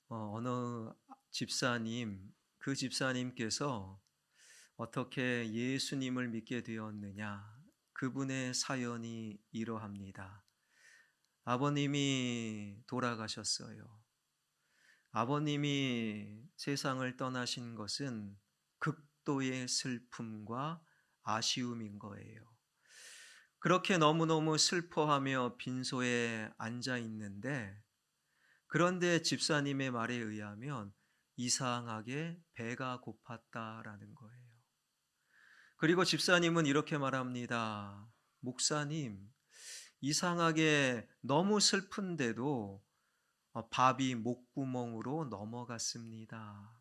어느 집사님, 그 집사님께서 어떻게 예수님을 믿게 되었느냐, 그분의 사연이 이러합니다. 아버님이 돌아가셨어요. 아버님이 세상을 떠나신 것은 극도의 슬픔과 아쉬움인 거예요. 그렇게 너무너무 슬퍼하며 빈소에 앉아 있는데, 그런데 집사님의 말에 의하면 이상하게 배가 고팠다라는 거예요. 그리고 집사님은 이렇게 말합니다. 목사님, 이상하게 너무 슬픈데도 밥이 목구멍으로 넘어갔습니다.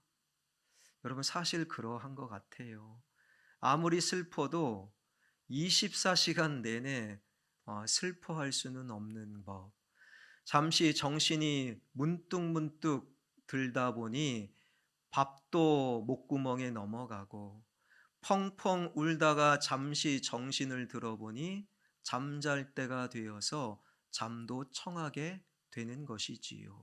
여러분, 사실 그러한 것 같아요. 아무리 슬퍼도 24시간 내내 슬퍼할 수는 없는 법. 잠시 정신이 문득문득 들다 보니 밥도 목구멍에 넘어가고, 펑펑 울다가 잠시 정신을 들어보니 잠잘 때가 되어서 잠도 청하게 되는 것이지요.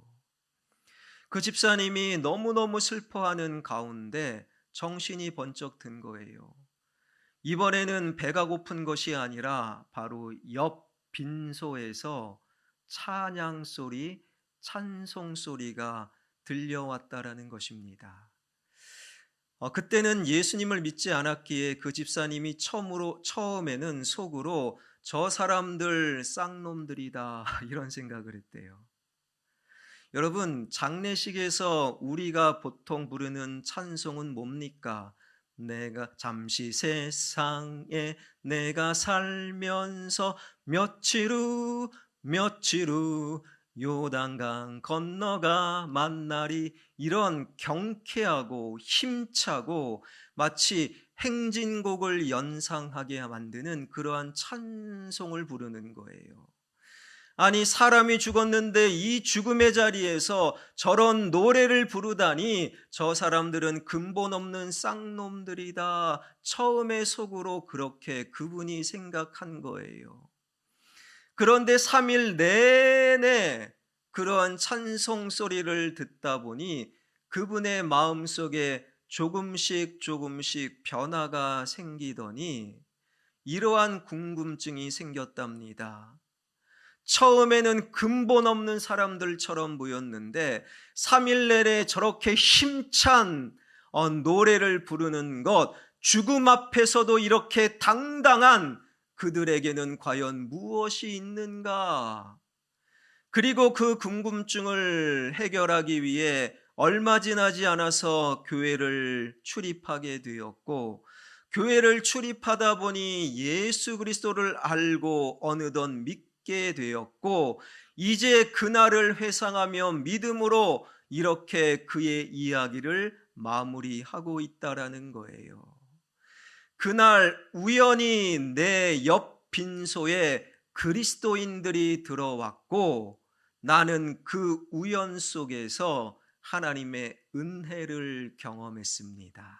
그 집사님이 너무너무 슬퍼하는 가운데 정신이 번쩍 든 거예요. 이번에는 배가 고픈 것이 아니라 바로 옆 빈소에서 찬양 소리, 찬송 소리가 들려왔다라는 것입니다. 그때는 예수님을 믿지 않았기에 그 집사님이 처음에는 속으로 저 사람들 쌍놈들이다 이런 생각을 했대요. 여러분, 장례식에서 우리가 보통 부르는 찬송은 뭡니까? 내가 잠시 세상에 내가 살면서 며칠 후 요단강 건너가 만나리, 이런 경쾌하고 힘차고 마치 행진곡을 연상하게 만드는 그러한 찬송을 부르는 거예요. 아니, 사람이 죽었는데 이 죽음의 자리에서 저런 노래를 부르다니 저 사람들은 근본 없는 쌍놈들이다. 처음에 속으로 그렇게 그분이 생각한 거예요. 그런데 3일 내내 그러한 찬송 소리를 듣다 보니 그분의 마음속에 조금씩 변화가 생기더니 이러한 궁금증이 생겼답니다. 처음에는 근본 없는 사람들처럼 보였는데 3일 내내 저렇게 힘찬 노래를 부르는 것, 죽음 앞에서도 이렇게 당당한 그들에게는 과연 무엇이 있는가? 그리고 그 궁금증을 해결하기 위해 얼마 지나지 않아서 교회를 출입하게 되었고, 교회를 출입하다 보니 예수 그리스도를 알고 어느덧 믿게 되었고, 이제 그날을 회상하며 믿음으로 이렇게 그의 이야기를 마무리하고 있다라는 거예요. 그날 우연히 내 옆 빈소에 그리스도인들이 들어왔고, 나는 그 우연 속에서 하나님의 은혜를 경험했습니다.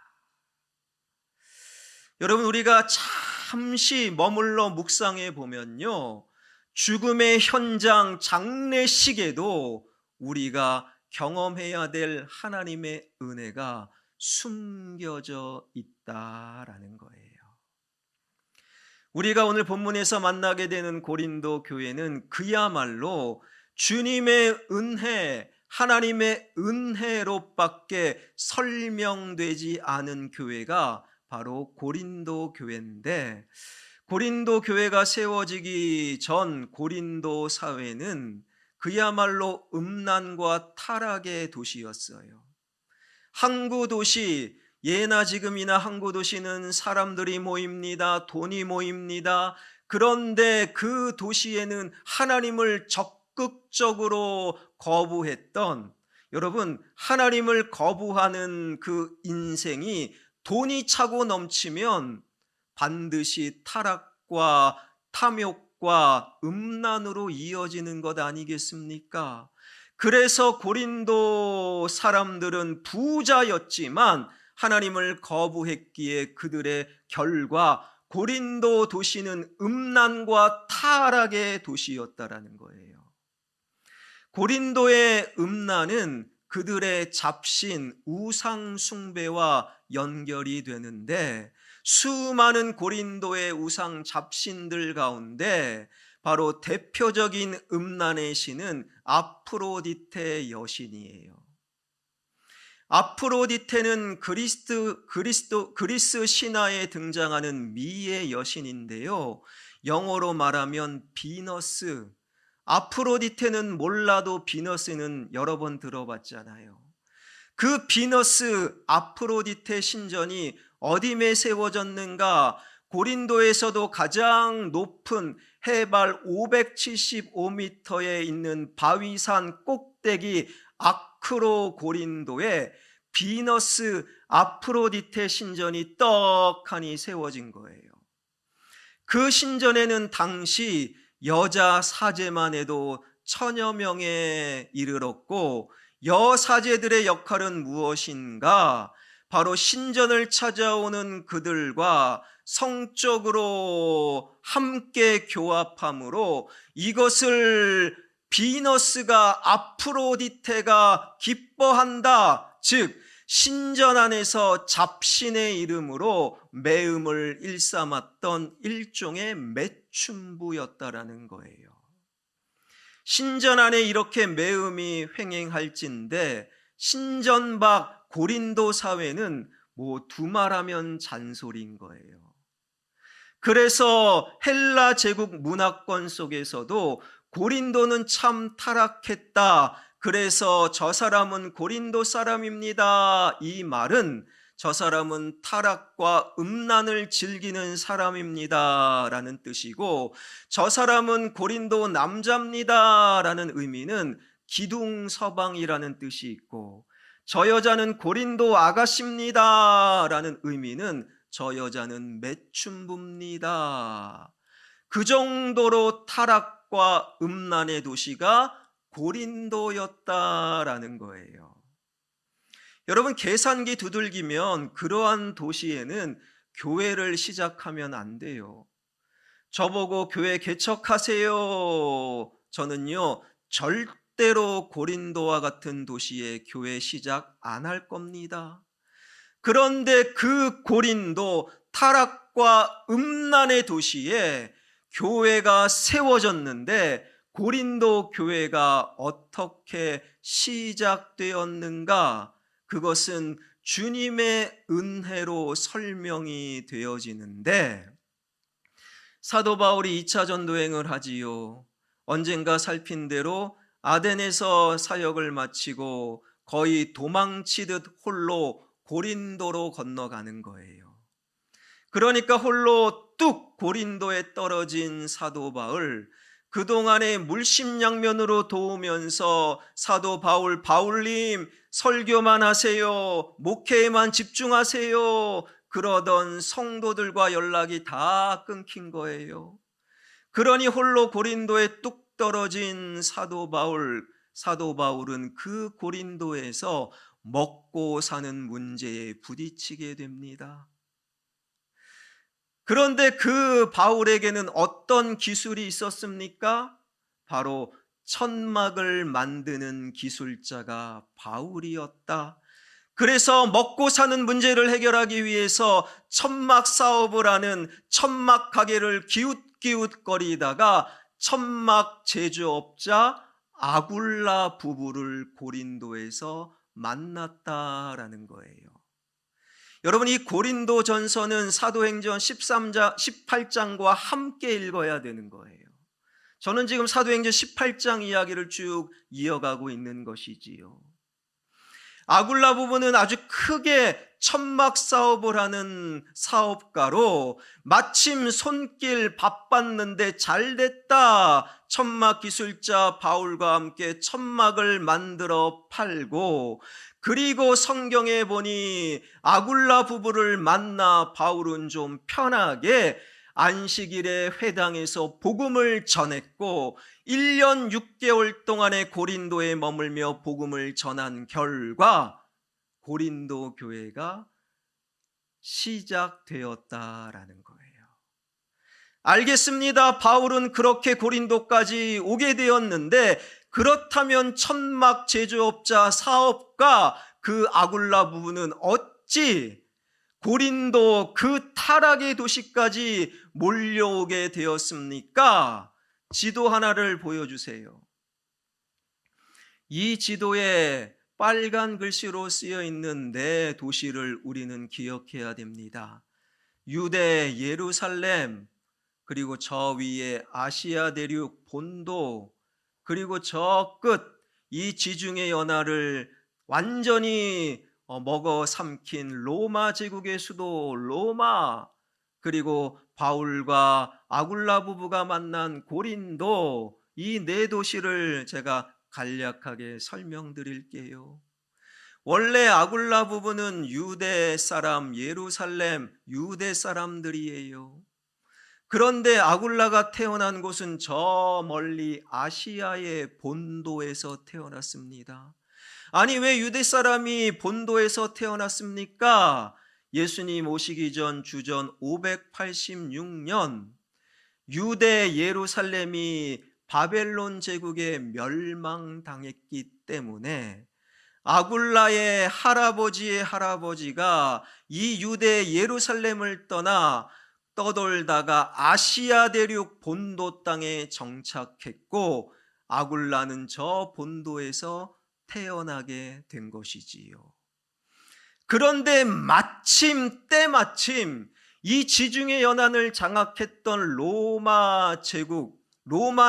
여러분, 우리가 잠시 머물러 묵상해 보면요, 죽음의 현장 장례식에도 우리가 경험해야 될 하나님의 은혜가 숨겨져 있다라는 거예요. 우리가 오늘 본문에서 만나게 되는 고린도 교회는 그야말로 주님의 은혜, 하나님의 은혜로밖에 설명되지 않은 교회가 바로 고린도 교회인데, 고린도 교회가 세워지기 전 고린도 사회는 그야말로 음란과 타락의 도시였어요. 항구 도시, 예나 지금이나 항구 도시는 사람들이 모입니다. 돈이 모입니다. 그런데 그 도시에는 하나님을 적극적으로 거부했던, 여러분, 하나님을 거부하는 그 인생이 돈이 차고 넘치면 반드시 타락과 탐욕과 음란으로 이어지는 것 아니겠습니까? 그래서 고린도 사람들은 부자였지만 하나님을 거부했기에 그들의 결과 고린도 도시는 음란과 타락의 도시였다라는 거예요. 고린도의 음란은 그들의 잡신, 우상 숭배와 연결이 되는데, 수많은 고린도의 우상 잡신들 가운데 바로 대표적인 음란의 신은 아프로디테 여신이에요. 아프로디테는 그리스 신화에 등장하는 미의 여신인데요. 영어로 말하면 비너스. 아프로디테는 몰라도 비너스는 여러 번 들어봤잖아요. 그 비너스 아프로디테 신전이 어디에 세워졌는가? 고린도에서도 가장 높은 해발 575m에 있는 바위산 꼭대기 아크로 고린도에 비너스 아프로디테 신전이 떡하니 세워진 거예요. 그 신전에는 당시 여자 사제만 해도 1000여 명에 이르렀고, 여사제들의 역할은 무엇인가? 바로 신전을 찾아오는 그들과 성적으로 함께 교합함으로 이것을 비너스가 아프로디테가 기뻐한다. 즉 신전 안에서 잡신의 이름으로 매음을 일삼았던 일종의 매춘부였다라는 거예요. 신전 안에 이렇게 매음이 횡행할진데 신전 밖 고린도 사회는 두말하면 잔소리인 거예요. 그래서 헬라 제국 문화권 속에서도 고린도는 참 타락했다. 그래서 저 사람은 고린도 사람입니다. 이 말은 저 사람은 타락과 음란을 즐기는 사람입니다 라는 뜻이고, 저 사람은 고린도 남자입니다 라는 의미는 기둥서방이라는 뜻이 있고, 저 여자는 고린도 아가씨입니다 라는 의미는 저 여자는 매춘부입니다. 그 정도로 타락과 음란의 도시가 고린도였다라는 거예요. 여러분, 계산기 두들기면 그러한 도시에는 교회를 시작하면 안 돼요. 저보고 교회 개척하세요. 저는요, 절대로 고린도와 같은 도시에 교회 시작 안 할 겁니다. 그런데 그 고린도 타락과 음란의 도시에 교회가 세워졌는데, 고린도 교회가 어떻게 시작되었는가? 그것은 주님의 은혜로 설명이 되어지는데, 사도 바울이 2차 전도행을 하지요. 언젠가 살핀 대로 아덴에서 사역을 마치고 거의 도망치듯 홀로 고린도로 건너가는 거예요. 그러니까 홀로 뚝 고린도에 떨어진 사도 바울, 그동안에 물심양면으로 도우면서 사도 바울, 바울님 설교만 하세요, 목회에만 집중하세요 그러던 성도들과 연락이 다 끊긴 거예요. 그러니 홀로 고린도에 뚝 떨어진 사도 바울은 그 고린도에서 먹고 사는 문제에 부딪히게 됩니다. 그런데 그 바울에게는 어떤 기술이 있었습니까? 바로 천막을 만드는 기술자가 바울이었다. 그래서 먹고 사는 문제를 해결하기 위해서 천막 사업을 하는 천막 가게를 기웃기웃거리다가 천막 제조업자 아굴라 부부를 고린도에서 만났다라는 거예요. 여러분, 이 고린도 전서는 사도행전 18장과 함께 읽어야 되는 거예요. 저는 지금 사도행전 18장 이야기를 쭉 이어가고 있는 것이지요. 아굴라 부부는 아주 크게 천막 사업을 하는 사업가로 마침 손길 바빴는데 잘됐다. 천막 기술자 바울과 함께 천막을 만들어 팔고, 그리고 성경에 보니 아굴라 부부를 만나 바울은 좀 편하게 안식일에 회당에서 복음을 전했고 1년 6개월 동안의 고린도에 머물며 복음을 전한 결과 고린도 교회가 시작되었다라는 거예요. 알겠습니다. 바울은 그렇게 고린도까지 오게 되었는데 그렇다면 천막 제조업자 사업가 그 아굴라 부부는 어찌 고린도 그 타락의 도시까지 몰려오게 되었습니까? 지도 하나를 보여주세요. 이 지도에 빨간 글씨로 쓰여 있는 네 도시를 우리는 기억해야 됩니다. 유대 예루살렘, 그리고 저 위에 아시아 대륙 본도, 그리고 저 끝 이 지중해 연안을 완전히 먹어 삼킨 로마 제국의 수도 로마, 그리고 바울과 아굴라 부부가 만난 고린도, 이 네 도시를 제가 간략하게 설명드릴게요. 원래 아굴라 부부는 유대 사람, 예루살렘 유대 사람들이에요. 그런데 아굴라가 태어난 곳은 저 멀리 아시아의 본도에서 태어났습니다. 아니, 왜 유대 사람이 본도에서 태어났습니까? 예수님 오시기 전 주전 586년 유대 예루살렘이 바벨론 제국에 멸망당했기 때문에 아굴라의 할아버지의 할아버지가 이 유대 예루살렘을 떠돌다가 아시아 대륙 본도 땅에 정착했고, 아굴라는 저 본도에서 태어나게 된 것이지요. 그런데 때마침 이 지중해 연안을 장악했던 로마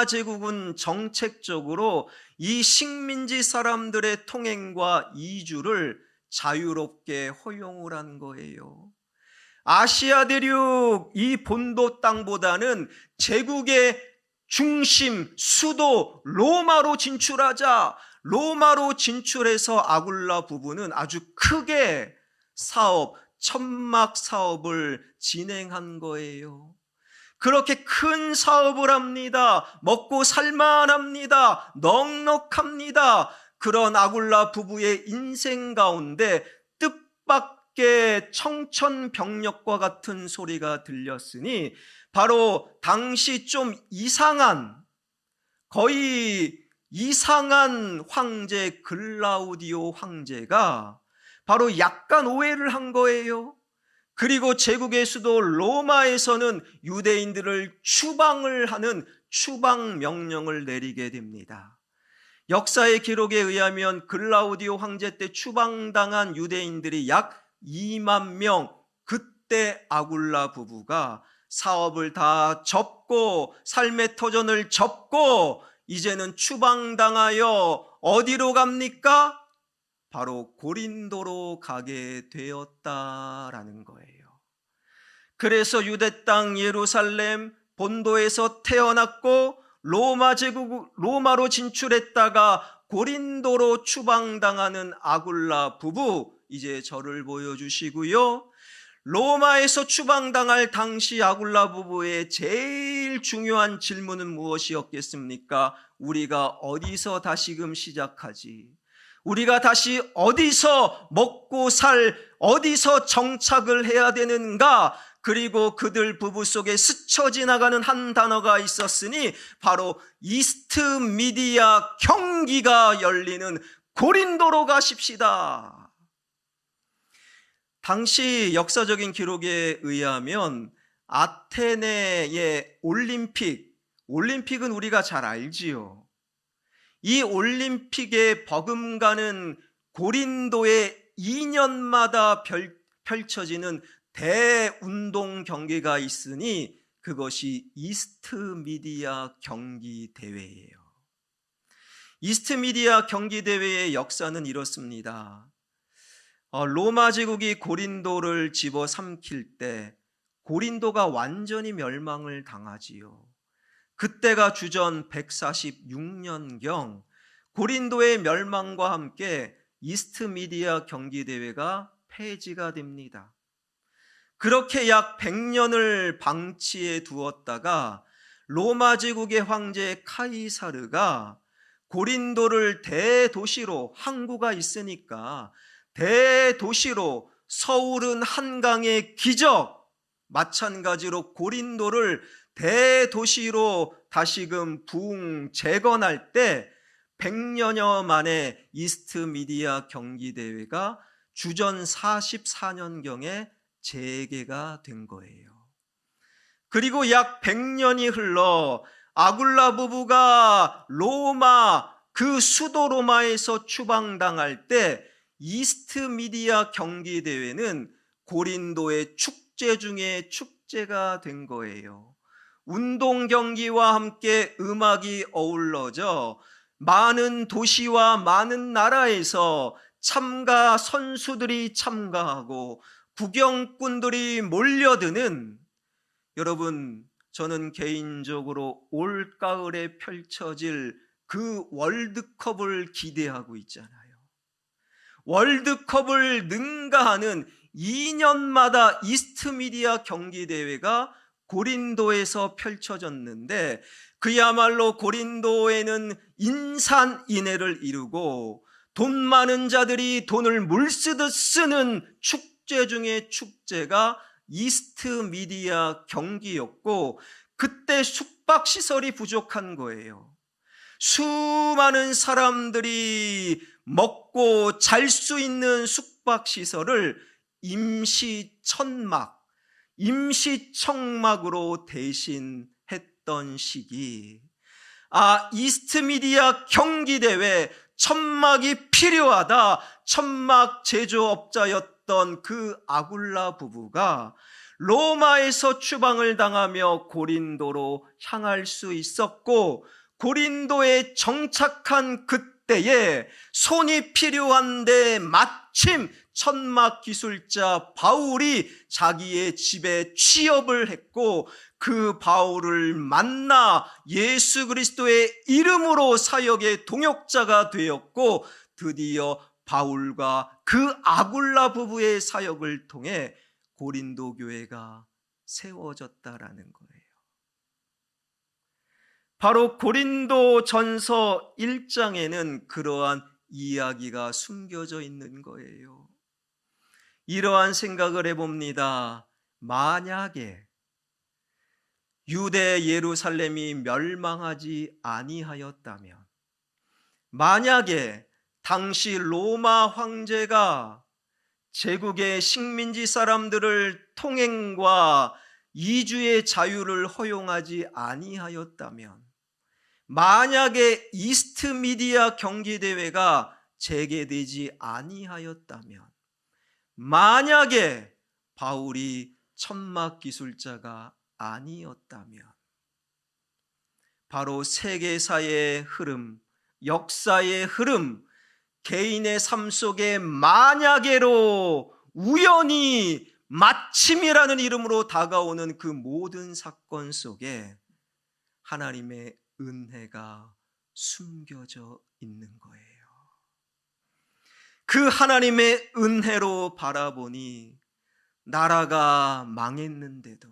제국은 정책적으로 이 식민지 사람들의 통행과 이주를 자유롭게 허용을 한 거예요. 아시아 대륙 이 본도 땅보다는 제국의 중심, 수도 로마로 진출해서 아굴라 부부는 아주 크게 천막 사업을 진행한 거예요. 그렇게 큰 사업을 합니다. 먹고 살만합니다. 넉넉합니다. 그런 아굴라 부부의 인생 가운데 뜻밖의 청천벽력과 같은 소리가 들렸으니, 바로 당시 좀 거의 이상한 황제 글라우디오 황제가 바로 약간 오해를 한 거예요. 그리고 제국의 수도 로마에서는 유대인들을 추방을 하는 추방 명령을 내리게 됩니다. 역사의 기록에 의하면 글라우디오 황제 때 추방당한 유대인들이 약 2만 명, 그때 아굴라 부부가 사업을 다 접고 삶의 터전을 접고 이제는 추방당하여 어디로 갑니까? 바로 고린도로 가게 되었다라는 거예요. 그래서 유대 땅 예루살렘 본도에서 태어났고 로마로 진출했다가 고린도로 추방당하는 아굴라 부부, 이제 저를 보여주시고요. 로마에서 추방당할 당시 아굴라 부부의 제일 중요한 질문은 무엇이었겠습니까? 우리가 어디서 다시금 시작하지? 우리가 다시 어디서 먹고 어디서 정착을 해야 되는가? 그리고 그들 부부 속에 스쳐 지나가는 한 단어가 있었으니 바로 이스트 미디아 경기가 열리는 고린도로 가십시다. 당시 역사적인 기록에 의하면 아테네의 올림픽은 우리가 잘 알지요. 이 올림픽에 버금가는 고린도에 2년마다 펼쳐지는 대운동 경기가 있으니 그것이 이스트 미디아 경기 대회예요. 이스트 미디아 경기 대회의 역사는 이렇습니다. 로마 제국이 고린도를 집어삼킬 때 고린도가 완전히 멸망을 당하지요. 그때가 주전 146년경 고린도의 멸망과 함께 이스트 미디아 경기 대회가 폐지가 됩니다. 그렇게 약 100년을 방치해 두었다가 로마 제국의 황제 카이사르가 고린도를 대도시로, 항구가 있으니까 대도시로, 서울은 한강의 기적, 마찬가지로 고린도를 대도시로 다시금 부흥 재건할 때 100년여 만에 이스트 미디어 경기대회가 주전 44년경에 재개가 된 거예요. 그리고 약 100년이 흘러 아굴라 부부가 로마, 그 수도 로마에서 추방당할 때 이스트 미디어 경기대회는 고린도의 축제 중에 축제가 된 거예요. 운동 경기와 함께 음악이 어우러져 많은 도시와 많은 나라에서 참가 선수들이 참가하고 구경꾼들이 몰려드는, 여러분, 저는 개인적으로 올가을에 펼쳐질 그 월드컵을 기대하고 있잖아요. 월드컵을 능가하는 2년마다 이스트 미디어 경기대회가 고린도에서 펼쳐졌는데, 그야말로 고린도에는 인산인해를 이루고 돈 많은 자들이 돈을 물쓰듯 쓰는 축제 중에 축제가 이스트 미디어 경기였고, 그때 숙박시설이 부족한 거예요. 수많은 사람들이 먹고 잘 수 있는 숙박시설을 임시청막으로 대신했던 시기, 이스트 미디어 경기대회 천막이 필요하다, 천막 제조업자였던 그 아굴라 부부가 로마에서 추방을 당하며 고린도로 향할 수 있었고, 고린도에 정착한 그때에 손이 필요한데 마침 천막 기술자 바울이 자기의 집에 취업을 했고, 그 바울을 만나 예수 그리스도의 이름으로 사역의 동역자가 되었고, 드디어 바울과 그 아굴라 부부의 사역을 통해 고린도 교회가 세워졌다라는 거예요. 바로 고린도 전서 1장에는 그러한 이야기가 숨겨져 있는 거예요. 이러한 생각을 해봅니다. 만약에 유대 예루살렘이 멸망하지 아니하였다면, 만약에 당시 로마 황제가 제국의 식민지 사람들을 통행과 이주의 자유를 허용하지 아니하였다면, 만약에 이스트 미디어 경기대회가 재개되지 아니하였다면, 만약에 바울이 천막 기술자가 아니었다면, 바로 세계사의 흐름, 역사의 흐름, 개인의 삶 속에 만약에로 우연히 마침이라는 이름으로 다가오는 그 모든 사건 속에 하나님의 은혜가 숨겨져 있는 거예요. 그 하나님의 은혜로 바라보니 나라가 망했는데도,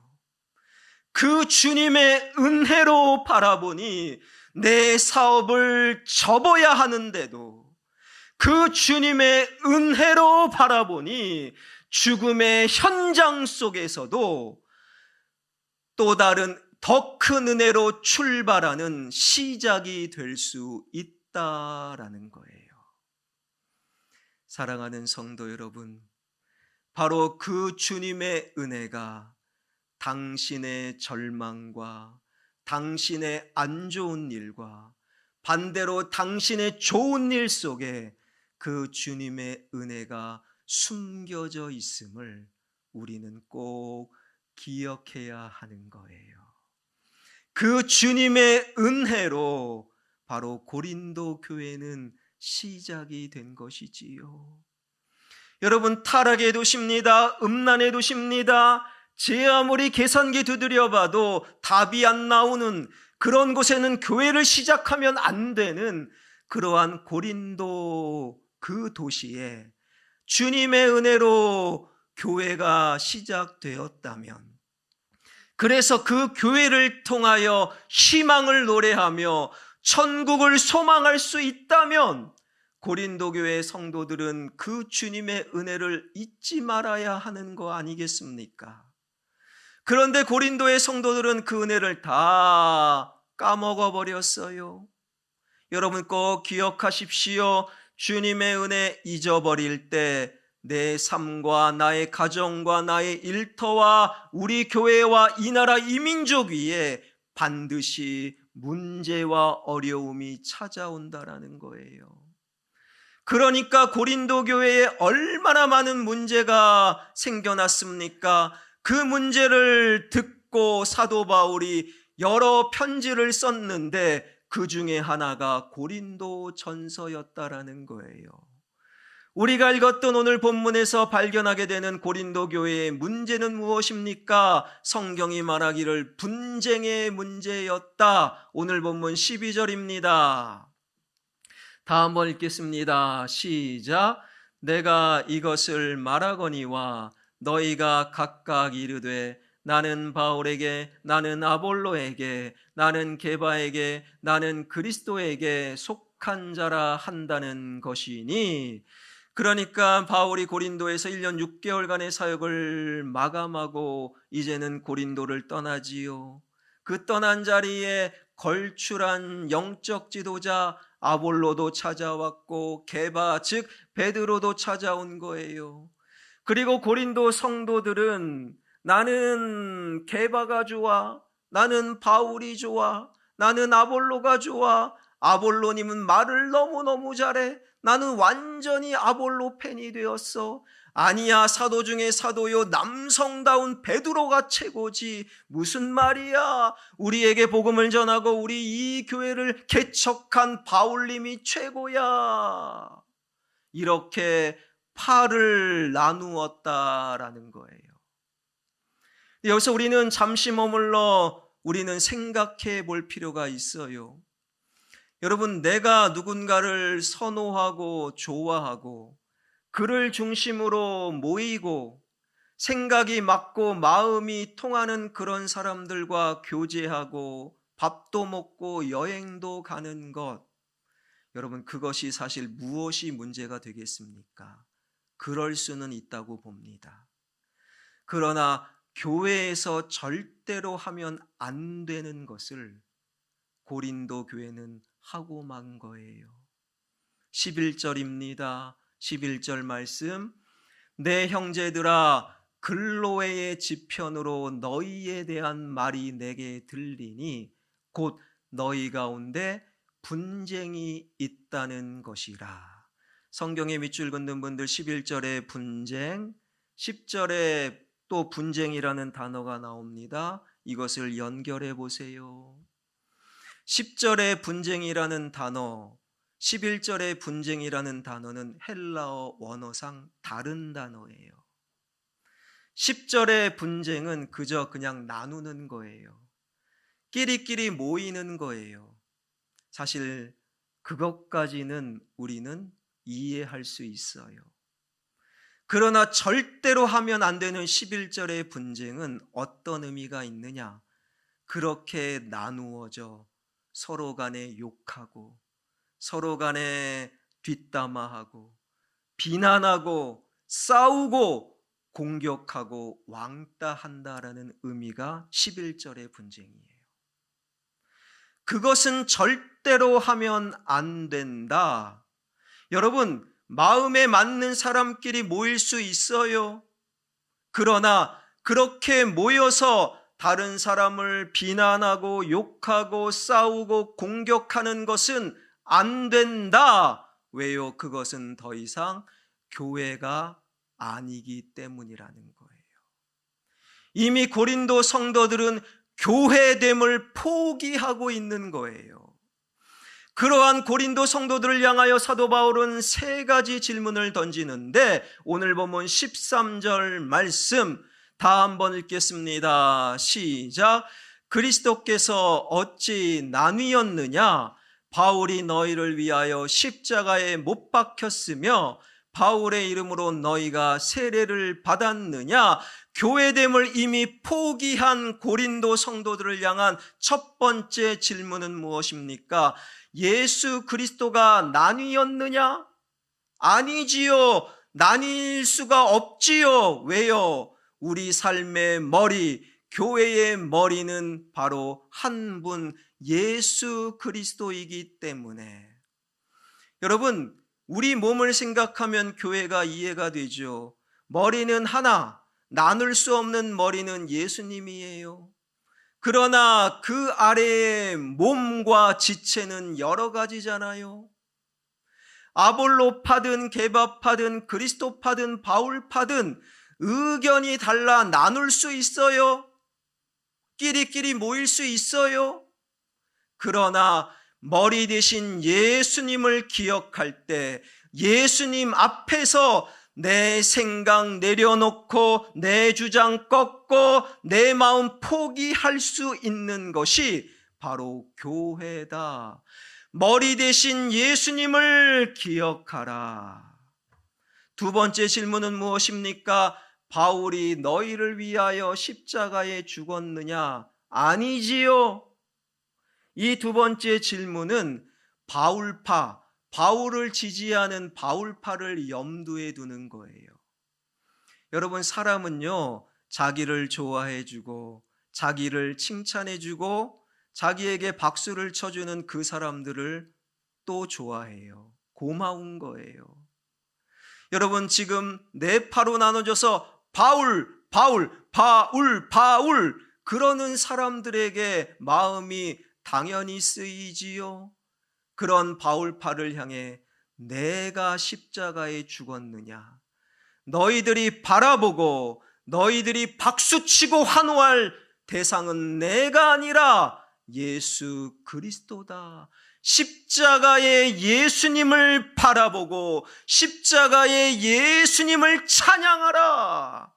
그 주님의 은혜로 바라보니 내 사업을 접어야 하는데도, 그 주님의 은혜로 바라보니 죽음의 현장 속에서도 또 다른 더 큰 은혜로 출발하는 시작이 될 수 있다라는 거예요. 사랑하는 성도 여러분, 바로 그 주님의 은혜가 당신의 절망과 당신의 안 좋은 일과 반대로 당신의 좋은 일 속에 그 주님의 은혜가 숨겨져 있음을 우리는 꼭 기억해야 하는 거예요. 그 주님의 은혜로 바로 고린도 교회는 시작이 된 것이지요. 여러분, 타락의 도시입니다. 음란의 도시입니다. 제 아무리 계산기 두드려봐도 답이 안 나오는 그런 곳에는 교회를 시작하면 안 되는 그러한 고린도 그 도시에 주님의 은혜로 교회가 시작되었다면, 그래서 그 교회를 통하여 희망을 노래하며 천국을 소망할 수 있다면, 고린도 교회 성도들은 그 주님의 은혜를 잊지 말아야 하는 거 아니겠습니까? 그런데 고린도의 성도들은 그 은혜를 다 까먹어 버렸어요. 여러분 꼭 기억하십시오. 주님의 은혜 잊어버릴 때 내 삶과 나의 가정과 나의 일터와 우리 교회와 이 나라 이 민족 위에 반드시 문제와 어려움이 찾아온다라는 거예요. 그러니까 고린도 교회에 얼마나 많은 문제가 생겨났습니까? 그 문제를 듣고 사도 바울이 여러 편지를 썼는데 그 중에 하나가 고린도 전서였다라는 거예요. 우리가 읽었던 오늘 본문에서 발견하게 되는 고린도 교회의 문제는 무엇입니까? 성경이 말하기를 분쟁의 문제였다. 오늘 본문 12절입니다. 다 한번 읽겠습니다. 시작. 내가 이것을 말하거니와 너희가 각각 이르되 나는 바울에게, 나는 아볼로에게, 나는 게바에게, 나는 그리스도에게 속한 자라 한다는 것이니. 그러니까 바울이 고린도에서 1년 6개월간의 사역을 마감하고 이제는 고린도를 떠나지요. 그 떠난 자리에 걸출한 영적 지도자 아볼로도 찾아왔고 게바 즉 베드로도 찾아온 거예요. 그리고 고린도 성도들은 나는 게바가 좋아, 나는 바울이 좋아, 나는 아볼로가 좋아, 아볼로님은 말을 너무너무 잘해, 나는 완전히 아볼로 팬이 되었어. 아니야, 사도 중에 사도요, 남성다운 베드로가 최고지. 무슨 말이야, 우리에게 복음을 전하고 우리 이 교회를 개척한 바울님이 최고야. 이렇게 팔을 나누었다라는 거예요. 여기서 우리는 잠시 머물러 우리는 생각해 볼 필요가 있어요. 여러분, 내가 누군가를 선호하고 좋아하고 그를 중심으로 모이고 생각이 맞고 마음이 통하는 그런 사람들과 교제하고 밥도 먹고 여행도 가는 것, 여러분 그것이 사실 무엇이 문제가 되겠습니까? 그럴 수는 있다고 봅니다. 그러나 교회에서 절대로 하면 안 되는 것을 고린도 교회는 하고 만 거예요. 11절입니다. 11절 말씀. 내 형제들아, 글로에의 지편으로 너희에 대한 말이 내게 들리니 곧 너희 가운데 분쟁이 있다는 것이라. 성경에 밑줄 긋는 분들 11절에 분쟁, 10절에 또 분쟁이라는 단어가 나옵니다. 이것을 연결해 보세요. 10절에 분쟁이라는 단어, 11절에 분쟁이라는 단어는 헬라어 원어상 다른 단어예요. 10절의 분쟁은 그냥 나누는 거예요. 끼리끼리 모이는 거예요. 사실 그것까지는 우리는 이해할 수 있어요. 그러나 절대로 하면 안 되는 11절의 분쟁은 어떤 의미가 있느냐? 그렇게 나누어져 서로 간에 욕하고 서로 간에 뒷담화하고 비난하고 싸우고 공격하고 왕따한다라는 의미가 11절의 분쟁이에요. 그것은 절대로 하면 안 된다. 여러분, 마음에 맞는 사람끼리 모일 수 있어요. 그러나 그렇게 모여서 다른 사람을 비난하고 욕하고 싸우고 공격하는 것은 안 된다. 왜요? 그것은 더 이상 교회가 아니기 때문이라는 거예요. 이미 고린도 성도들은 교회됨을 포기하고 있는 거예요. 그러한 고린도 성도들을 향하여 사도 바울은 세 가지 질문을 던지는데 오늘 본문 13절 말씀 다 한번 읽겠습니다. 시작. 그리스도께서 어찌 나뉘었느냐? 바울이 너희를 위하여 십자가에 못 박혔으며 바울의 이름으로 너희가 세례를 받았느냐? 교회됨을 이미 포기한 고린도 성도들을 향한 첫 번째 질문은 무엇입니까? 예수 그리스도가 나뉘었느냐? 아니지요. 나뉠 수가 없지요. 왜요? 우리 삶의 머리, 교회의 머리는 바로 한 분 예수 그리스도이기 때문에. 여러분, 우리 몸을 생각하면 교회가 이해가 되죠. 머리는 하나, 나눌 수 없는 머리는 예수님이에요. 그러나 그 아래의 몸과 지체는 여러 가지잖아요. 아볼로파든 게바파든 그리스도파든 바울파든 의견이 달라 나눌 수 있어요. 끼리끼리 모일 수 있어요. 그러나 머리 대신 예수님을 기억할 때 예수님 앞에서 내 생각 내려놓고 내 주장 꺾고 내 마음 포기할 수 있는 것이 바로 교회다. 머리 대신 예수님을 기억하라. 두 번째 질문은 무엇입니까? 바울이 너희를 위하여 십자가에 죽었느냐? 아니지요. 이 두 번째 질문은 바울파, 바울을 지지하는 바울파를 염두에 두는 거예요. 여러분, 사람은요, 자기를 좋아해주고 자기를 칭찬해주고 자기에게 박수를 쳐주는 그 사람들을 또 좋아해요. 고마운 거예요. 여러분, 지금 네 파로 나눠져서 바울, 바울, 바울, 바울 그러는 사람들에게 마음이 당연히 쓰이지요. 그런 바울파를 향해 내가 십자가에 죽었느냐? 너희들이 바라보고 너희들이 박수치고 환호할 대상은 내가 아니라 예수 그리스도다. 십자가의 예수님을 바라보고 십자가의 예수님을 찬양하라.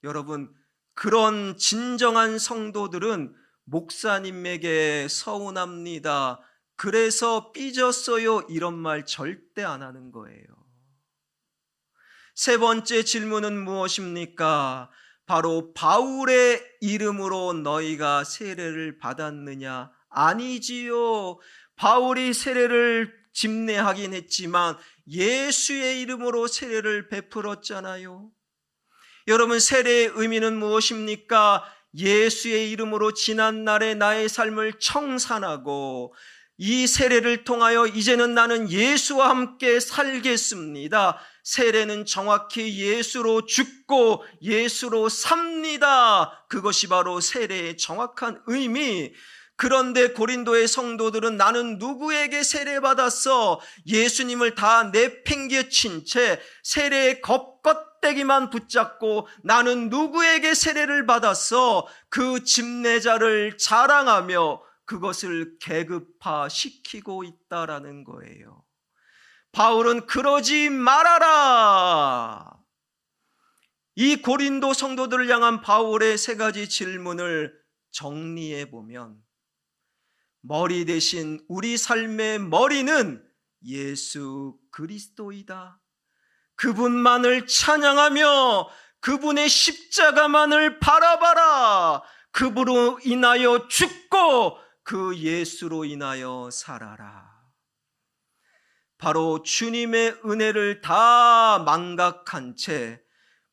여러분, 그런 진정한 성도들은 목사님에게 서운합니다, 그래서 삐졌어요, 이런 말 절대 안 하는 거예요. 세 번째 질문은 무엇입니까? 바로 바울의 이름으로 너희가 세례를 받았느냐? 아니지요. 바울이 세례를 집례하긴 했지만 예수의 이름으로 세례를 베풀었잖아요. 여러분, 세례의 의미는 무엇입니까? 예수의 이름으로 지난날의 나의 삶을 청산하고 이 세례를 통하여 이제는 나는 예수와 함께 살겠습니다. 세례는 정확히 예수로 죽고 예수로 삽니다. 그것이 바로 세례의 정확한 의미. 그런데 고린도의 성도들은 나는 누구에게 세례받았어? 예수님을 다 내팽개친 채 세례의 겉껍데기만 붙잡고 나는 누구에게 세례를 받았어? 그 집례자를 자랑하며 그것을 계급화시키고 있다라는 거예요. 바울은 그러지 말아라. 이 고린도 성도들을 향한 바울의 세 가지 질문을 정리해 보면, 머리 대신 우리 삶의 머리는 예수 그리스도이다. 그분만을 찬양하며 그분의 십자가만을 바라봐라. 그분으로 인하여 죽고 그 예수로 인하여 살아라. 바로 주님의 은혜를 다 망각한 채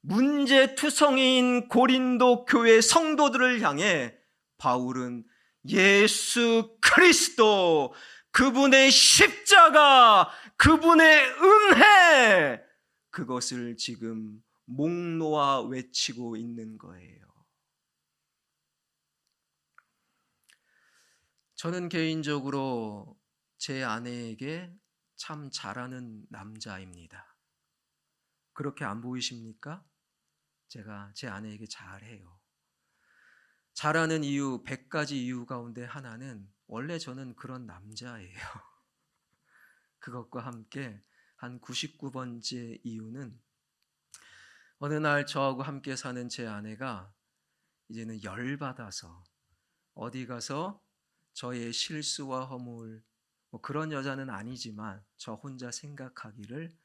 문제투성이인 고린도 교회 성도들을 향해 바울은 예수 그리스도, 그분의 십자가, 그분의 은혜, 그것을 지금 목 놓아 외치고 있는 거예요. 저는 개인적으로 제 아내에게 참 잘하는 남자입니다. 그렇게 안 보이십니까? 제가 제 아내에게 잘해요. 잘하는 이유, 100가지 이유 가운데 하나는 원래 저는 그런 남자예요. 그것과 함께 한 99번째 이유는 어느 날 저하고 함께 사는 제 아내가 이제는 열받아서 어디 가서 저의 실수와 허물, 그런 여자는 아니지만 저 혼자 생각하기를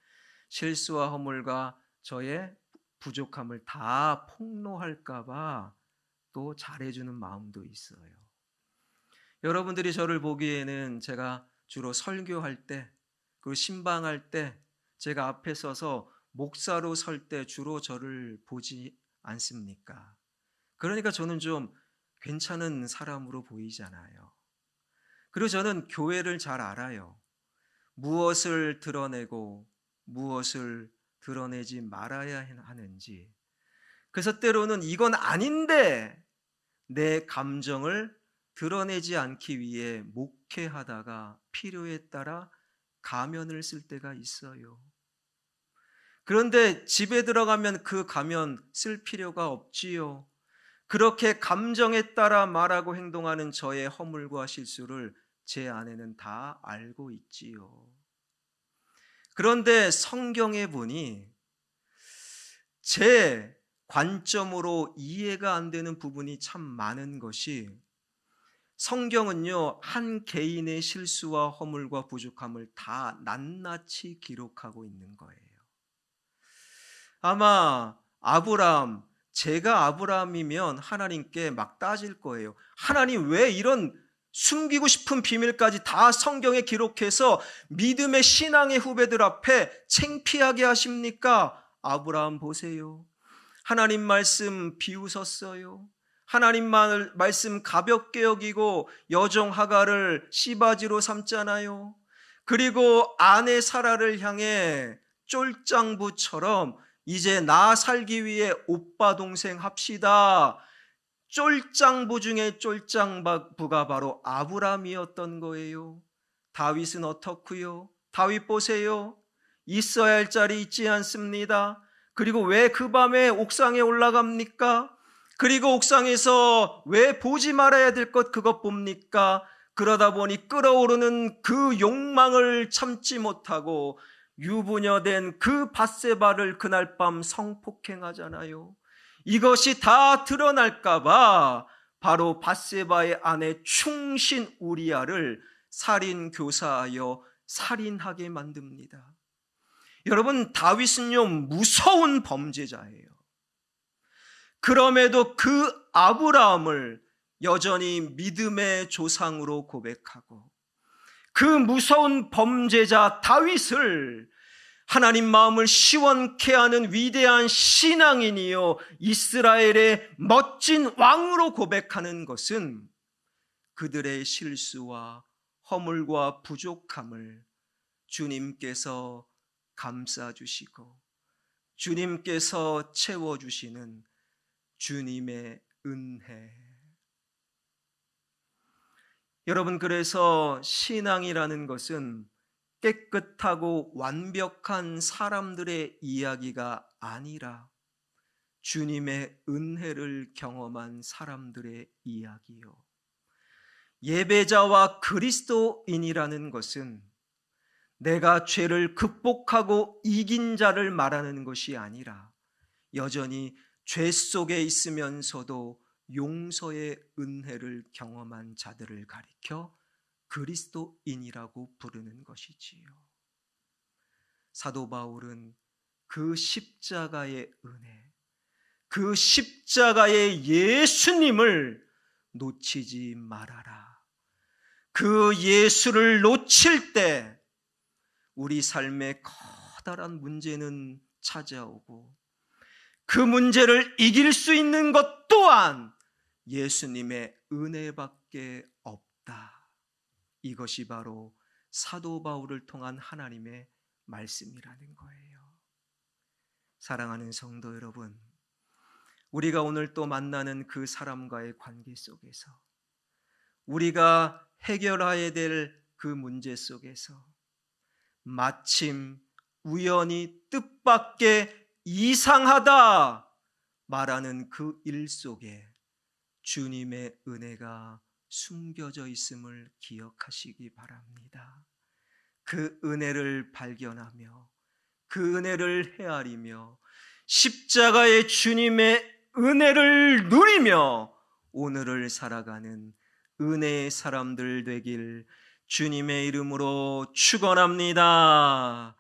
실수와 허물과 저의 부족함을 다 폭로할까 봐 또 잘해주는 마음도 있어요. 여러분들이 저를 보기에는 제가 주로 설교할 때, 그리고 신방할 때, 제가 앞에 서서 목사로 설 때 주로 저를 보지 않습니까? 그러니까 저는 좀 괜찮은 사람으로 보이잖아요. 그리고 저는 교회를 잘 알아요. 무엇을 드러내고 무엇을 드러내지 말아야 하는지. 그래서 때로는 이건 아닌데 내 감정을 드러내지 않기 위해 목회하다가 필요에 따라 가면을 쓸 때가 있어요. 그런데 집에 들어가면 그 가면 쓸 필요가 없지요. 그렇게 감정에 따라 말하고 행동하는 저의 허물과 실수를 제 아내는 다 알고 있지요. 그런데 성경에 보니 제 관점으로 이해가 안 되는 부분이 참 많은 것이, 성경은요, 한 개인의 실수와 허물과 부족함을 다 낱낱이 기록하고 있는 거예요. 아마 제가 아브라함이면 하나님께 막 따질 거예요. 하나님, 왜 이런 숨기고 싶은 비밀까지 다 성경에 기록해서 믿음의 신앙의 후배들 앞에 창피하게 하십니까? 아브라함 보세요. 하나님 말씀 비웃었어요. 하나님 말씀 가볍게 여기고 여종 하갈을 씨바지로 삼잖아요. 그리고 아내 사라를 향해 쫄장부처럼 이제 나 살기 위해 오빠 동생 합시다. 쫄장부 중에 쫄장부가 바로 아브라함이었던 거예요. 다윗은 어떻고요? 다윗 보세요. 있어야 할 자리 있지 않습니다. 그리고 왜 그 밤에 옥상에 올라갑니까? 그리고 옥상에서 왜 보지 말아야 될 것 그것 봅니까? 그러다 보니 끓어오르는 그 욕망을 참지 못하고 유부녀된 그 밧세바를 그날 밤 성폭행하잖아요. 이것이 다 드러날까봐 바로 밧세바의 아내 충신 우리아를 살인 교사하여 살인하게 만듭니다. 여러분, 다윗은요, 무서운 범죄자예요. 그럼에도 그 아브라함을 여전히 믿음의 조상으로 고백하고, 그 무서운 범죄자 다윗을 하나님 마음을 시원케 하는 위대한 신앙인이요 이스라엘의 멋진 왕으로 고백하는 것은 그들의 실수와 허물과 부족함을 주님께서 감싸주시고 주님께서 채워주시는 주님의 은혜. 여러분, 그래서 신앙이라는 것은 깨끗하고 완벽한 사람들의 이야기가 아니라 주님의 은혜를 경험한 사람들의 이야기요. 예배자와 그리스도인이라는 것은 내가 죄를 극복하고 이긴 자를 말하는 것이 아니라 여전히 죄 속에 있으면서도 용서의 은혜를 경험한 자들을 가리켜 그리스도인이라고 부르는 것이지요. 사도 바울은 그 십자가의 은혜, 그 십자가의 예수님을 놓치지 말아라. 그 예수를 놓칠 때 우리 삶에 커다란 문제는 찾아오고 그 문제를 이길 수 있는 것 또한 예수님의 은혜밖에 없다. 이것이 바로 사도 바울을 통한 하나님의 말씀이라는 거예요. 사랑하는 성도 여러분, 우리가 오늘 또 만나는 그 사람과의 관계 속에서, 우리가 해결해야 될 그 문제 속에서 마침 우연히 뜻밖의 이상하다 말하는 그 일 속에 주님의 은혜가 숨겨져 있음을 기억하시기 바랍니다. 그 은혜를 발견하며 그 은혜를 헤아리며 십자가의 주님의 은혜를 누리며 오늘을 살아가는 은혜의 사람들 되길 주님의 이름으로 축원합니다.